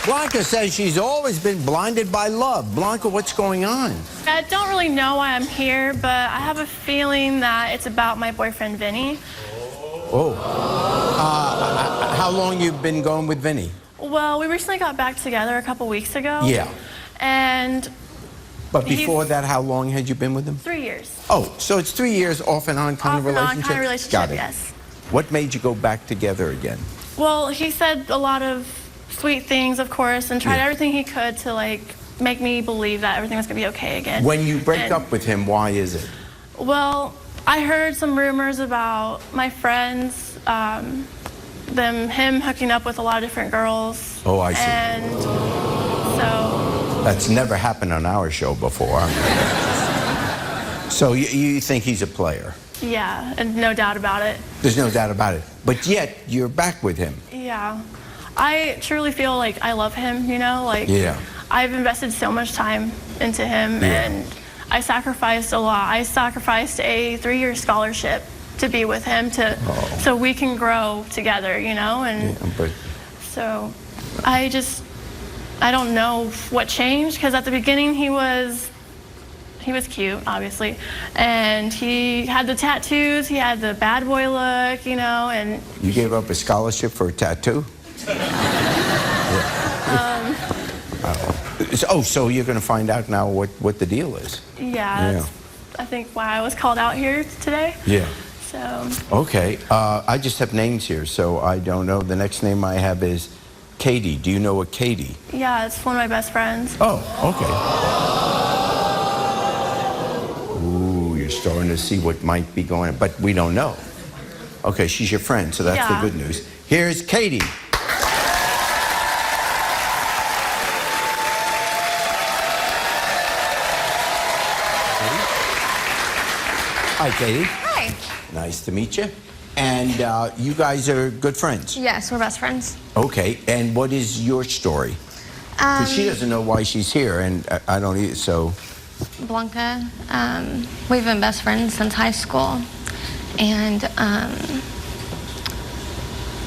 Blanca says she's always been blinded by love. Blanca, what's going on? I don't really know why I'm here, but I have a feeling that it's about my boyfriend, Vinny. Oh. How long you been going with Vinny? Well, we recently got back together a couple weeks ago. Yeah. But before that, how long had you been with him? 3 years. Oh, so it's 3 years off and on kind of relationship? Off and on kind of relationship, Got it. yes. What made you go back together again? Well, he said a lot of sweet things, of course, and tried everything he could to, like, make me believe that everything was going to be okay again. When you break up with him, why is it? Well, I heard some rumors about my friends, him hooking up with a lot of different girls. Oh, I see. And so... That's never happened on our show before. So you think he's a player? Yeah, and no doubt about it. There's no doubt about it. But yet, you're back with him. Yeah. I truly feel like I love him, you know? Like, I've invested so much time into him, and I sacrificed a lot. I sacrificed a 3-year scholarship to be with him, so we can grow together, you know? And so I don't know what changed, because at the beginning he was cute, obviously, and he had the tattoos, he had the bad boy look, you know, and... You gave up a scholarship for a tattoo? So you're going to find out now what the deal is? Yeah, that's, I think, why I was called out here today. Yeah. So... Okay, I just have names here, so I don't know. The next name I have is Kadie. Do you know a Kadie? Yeah, it's one of my best friends. Oh, okay. Ooh, you're starting to see what might be going on, but we don't know. Okay, she's your friend, so that's the good news. Here's Kadie. Hi, Kadie. Hi. Nice to meet you. And you guys are good friends? Yes, we're best friends. Okay, and what is your story? Because she doesn't know why she's here, and I don't either, so... Blanca, we've been best friends since high school, and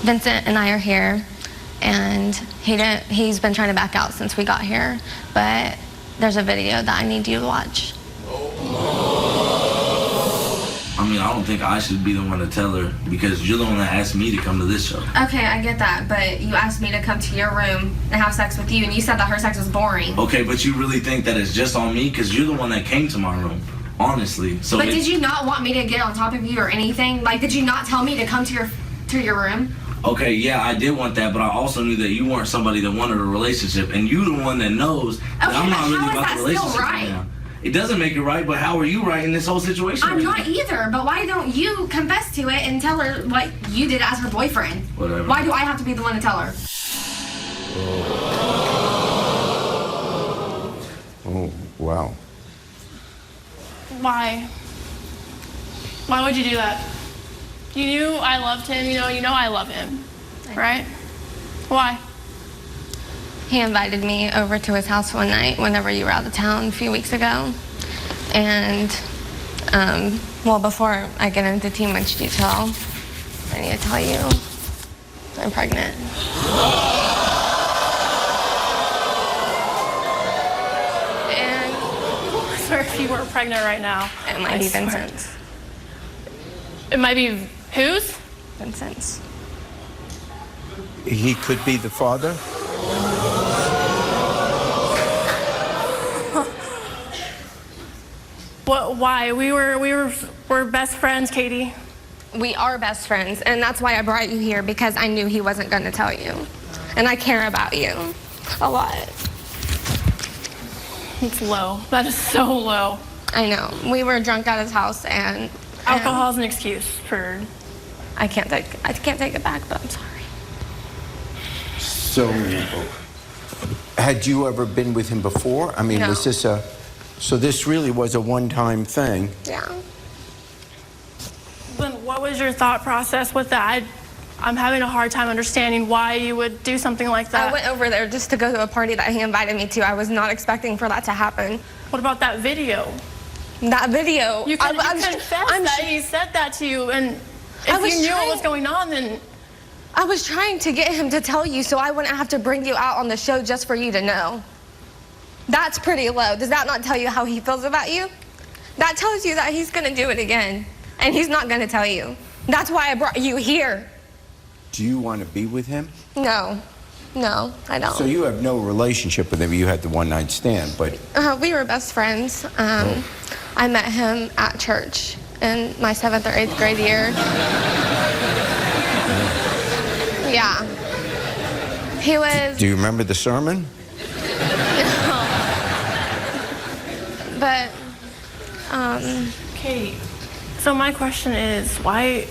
Vincent and I are here, and he's been trying to back out since we got here, but there's a video that I need you to watch. I mean, I don't think I should be the one to tell her, because you're the one that asked me to come to this show. Okay, I get that, but you asked me to come to your room and have sex with you, and you said that her sex was boring. Okay, but you really think that it's just on me? Because you're the one that came to my room, honestly. So but did you not want me to get on top of you or anything? Like, did you not tell me to come to your room? Okay, yeah, I did want that, but I also knew that you weren't somebody that wanted a relationship, and you the one that knows that I'm not really about the relationship right now. It doesn't make it right, but how are you right in this whole situation? I'm not either, but why don't you confess to it and tell her what you did as her boyfriend? Whatever. Why do I have to be the one to tell her? Oh, wow. Why? Why would you do that? You knew I loved him, you know I love him, right? Why? He invited me over to his house one night whenever you were out of town a few weeks ago. And, well, before I get into too much detail, I need to tell you I'm pregnant. And I swear if you weren't pregnant right now. It might be Vincent's. It might be whose? Vincent's. He could be the father? What? Why? We're best friends, Kadie. We are best friends, and that's why I brought you here, because I knew he wasn't going to tell you. And I care about you a lot. It's low. That is so low. I know. We were drunk at his house, and alcohol's an excuse for... I can't take it back, but I'm sorry. So, had you ever been with him before? I mean, no. Was this so this really was a one-time thing? Yeah. Then what was your thought process with that? I'm having a hard time understanding why you would do something like that. I went over there just to go to a party that he invited me to. I was not expecting for that to happen. What about that video? That video? You confessed that he said that to you, and if you knew what was going on, then... I was trying to get him to tell you so I wouldn't have to bring you out on the show just for you to know. That's pretty low. Does that not tell you how he feels about you? That tells you that he's gonna do it again, and he's not gonna tell you. That's why I brought you here. Do you want to be with him? No, I don't. So you have no relationship with him. You had the one-night stand, but... We were best friends. I met him at church in my 7th or 8th grade year. Yeah. He was... Do you remember the sermon? But, Kadie, so my question is, why,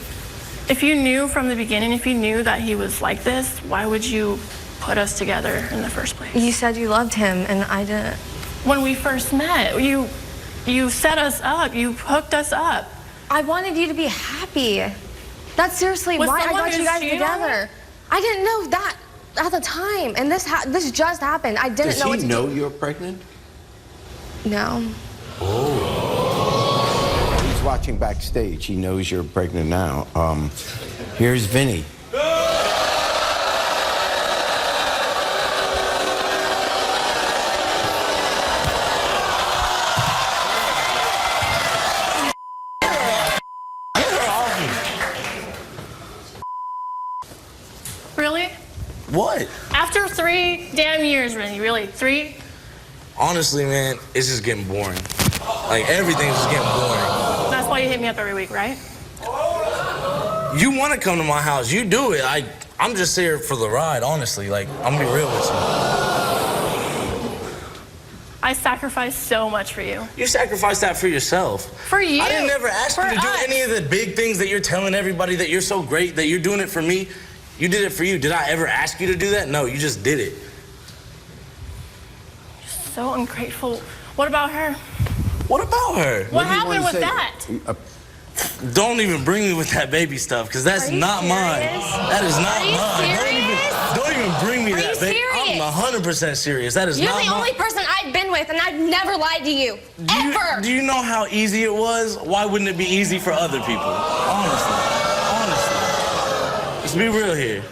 if you knew from the beginning, if you knew that he was like this, why would you put us together in the first place? You said you loved him, and I didn't. When we first met, you set us up, you hooked us up. I wanted you to be happy. That's seriously With why I someone got you who's guys cheating together. I didn't know that at the time, and this just happened. I didn't know what to do. Does he know you're pregnant? No. He's watching backstage. He knows you're pregnant now. Here's Vinny. Really? What? After 3 damn years, really? 3? Honestly, man, it's just getting boring. Like, everything's just getting boring. That's why you hit me up every week, right? You want to come to my house, you do it. I'm just here for the ride, honestly. Like, I'm gonna be real with you. I sacrificed so much for you. You sacrificed that for yourself. For you. I didn't ever ask you to do us. any of the big things that you're telling everybody that you're so great, that you're doing it for me. You did it for you. Did I ever ask you to do that? No, you just did it. So ungrateful. What about her? What about her? What happened with that? Don't even bring me with that baby stuff, because that's not mine. That is not mine. Don't even bring me that, baby. I'm 100% serious. That is not mine. You're the only person I've been with, and I've never lied to you. Ever. Do you know how easy it was? Why wouldn't it be easy for other people? Honestly. Let's be real here.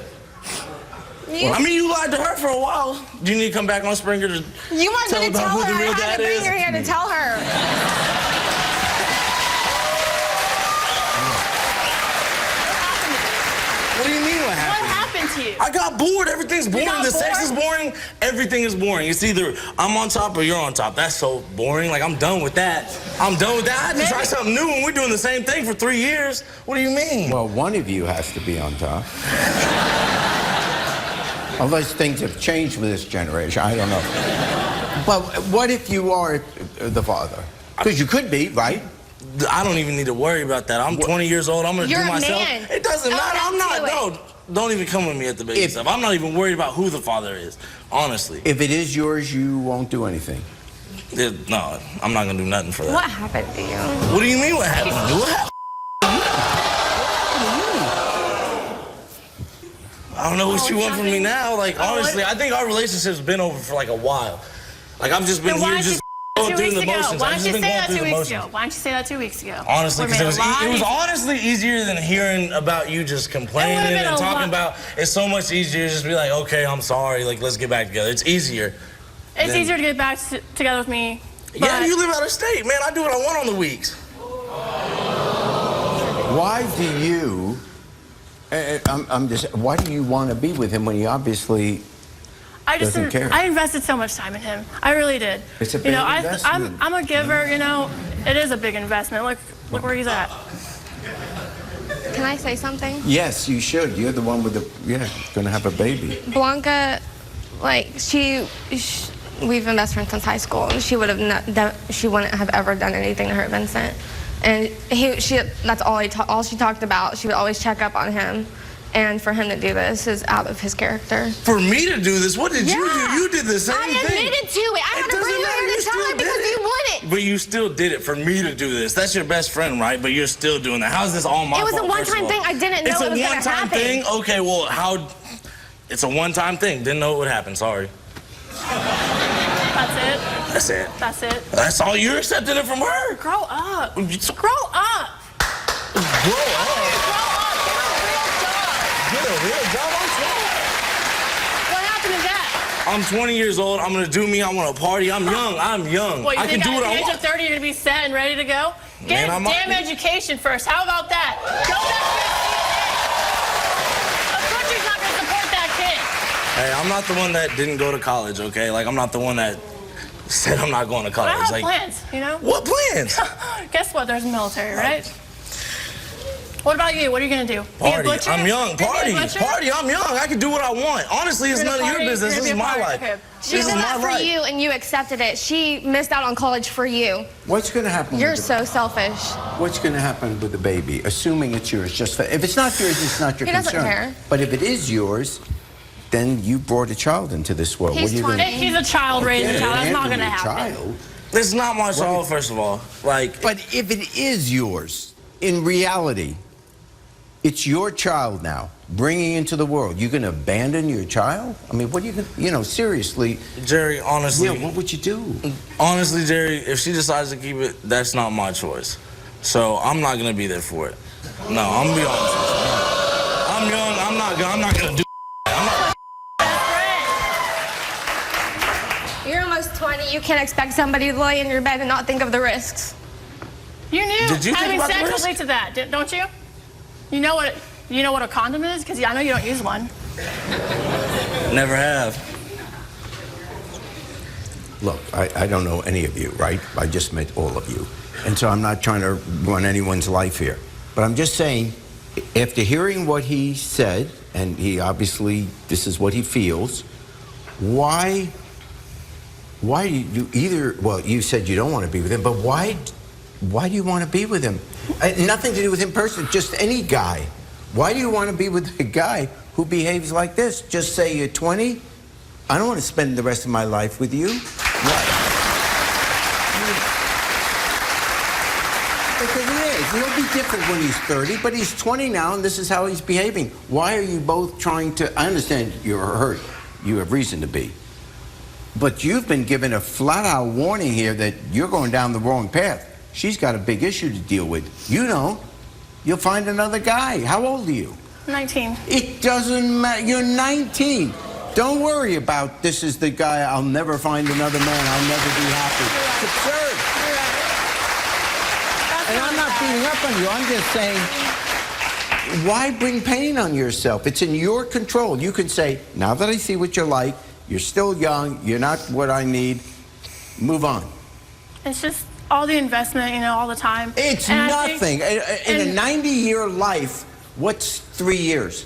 I mean, you lied to her for a while. Do you need to come back on Springer to You weren't going to tell who her. the real I had dad to bring is? her here to tell her. What do you mean what happened? What happened to you? I got bored. Everything's boring. got The sex is bored? boring. Everything is boring. It's either I'm on top or you're on top. That's so boring. Like, I'm done with that. I had to try something new, and we're doing the same thing for 3 years. What do you mean? Well, one of you has to be on top. Unless things have changed with this generation, I don't know. But what if you are the father? Because you could be, right? I don't even need to worry about that. I'm 20 years old. I'm going to do myself. Man. It doesn't matter. I'm not. No, don't even come with me at the baby stuff. I'm not even worried about who the father is, honestly. If it is yours, you won't do anything. No, I'm not going to do nothing for that. What happened to you? What do you mean what happened? What happened? I don't know what you want from me now. Like, honestly, I think our relationship's been over for like a while. Like, I've just been here just going through the motions. Why don't you say that 2 weeks ago? motions. Why don't you say that 2 weeks ago? Honestly, because it was honestly easier than hearing about you just complaining and talking about. It's so much easier to just be like, okay, I'm sorry. Like, let's get back together. It's easier. It's easier to get back together with me. Yeah, you live out of state, man. I do what I want on the weeks. Why do you? Why do you want to be with him when he obviously doesn't care? I invested so much time in him. I really did. It's a big investment. I'm a giver, you know. It is a big investment. Look where he's at. Can I say something? Yes, you should. You're the one with going to have a baby. Blanca, like, we've been best friends since high school. She wouldn't have ever done anything to hurt Vincent. And that's all she talked about. She would always check up on him. And for him to do this is out of his character. For me to do this? What did you do? You did the same thing. I admitted to it. I had to bring her here to tell her because you wouldn't. But you still did it for me to do this. That's your best friend, right? But you're still doing that. How is this all my fault? It was a one-time thing. I didn't know it was going to happen. It's a one-time thing? Okay, well, it's a one-time thing. Didn't know it would happen. Sorry. That's it. That's it. That's it. That's all. You're accepting it from her. Grow up. Grow up. Grow up. Grow up. Get a real job. Get a real job. What happened to that? I'm 20 years old. I'm gonna do me. I want to party. I'm young. I'm young. Well, you I think can do what at I the age want. of 30 you're gonna be set and ready to go? Get Man, a damn education first. How about that? Go back to your country's not gonna support that kid. Hey, I'm not the one that didn't go to college, okay? Like, I'm not the one that said I'm not going to college. I have like, plans, you know? What plans? Guess what? There's military, right? What about you? What are you gonna do? Be a Party. butcher? I'm young. Be a Party. butcher? Party. I'm young. I can do what I want. Honestly, it's You're none gonna of your party? business. You're This is gonna be a my party. life. Okay. She This is did my that for life. you, and you accepted it. She missed out on college for you. What's going to happen? You're with so selfish. What's going to happen with the baby? Assuming it's yours, if it's not yours, it's not your He doesn't concern. care. But if it is yours, then you brought a child into this world. He's what are you 20. gonna He's a child raising a child. That's not handle gonna your happen. child. This is not my child, first of all. Like, But if it is yours, in reality, it's your child now, bringing into the world. You're going to abandon your child? I mean, what are you going to, seriously. Jerry, honestly. Yeah, what would you do? Honestly, Jerry, if she decides to keep it, that's not my choice. So I'm not gonna be there for it. No, I'm gonna be honest with you. I'm young. I'm not gonna do. You're almost 20. You can't expect somebody to lay in your bed and not think of the risks. You knew Did you think having about the sex risk? relates to that, don't you? You know what a condom is? Because I know you don't use one. Never have. Look, I don't know any of you, right? I just met all of you. And so I'm not trying to run anyone's life here. But I'm just saying, after hearing what he said, and he obviously, this is what he feels, why do you either, well, you said you don't want to be with him, but why do you want to be with him? Nothing to do with him personally, just any guy. Why do you want to be with a guy who behaves like this? Just say you're 20? I don't want to spend the rest of my life with you. What? Because he is. He'll be different when he's 30, but he's 20 now, and this is how he's behaving. Why are you both trying to... I understand you're hurt. You have reason to be. But you've been given a flat-out warning here that you're going down the wrong path. She's got a big issue to deal with. You don't. You'll find another guy. How old are you? 19. It doesn't matter. You're 19. Don't worry about this is the guy, I'll never find another man, I'll never be happy. It's absurd. And I'm not beating up on you. I'm just saying, why bring pain on yourself? It's in your control. You can say, now that I see what you're like, you're still young, you're not what I need, move on. It's just all the investment, all the time. It's And nothing. In a 90-year life, what's 3 years?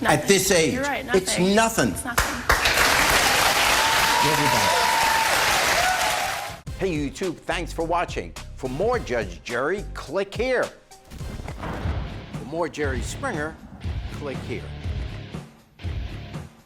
Nothing. At this age? You're right, nothing. It's nothing. It's nothing. We'll be back. Hey, YouTube, thanks for watching. For more Judge Jerry, click here. For more Jerry Springer, click here.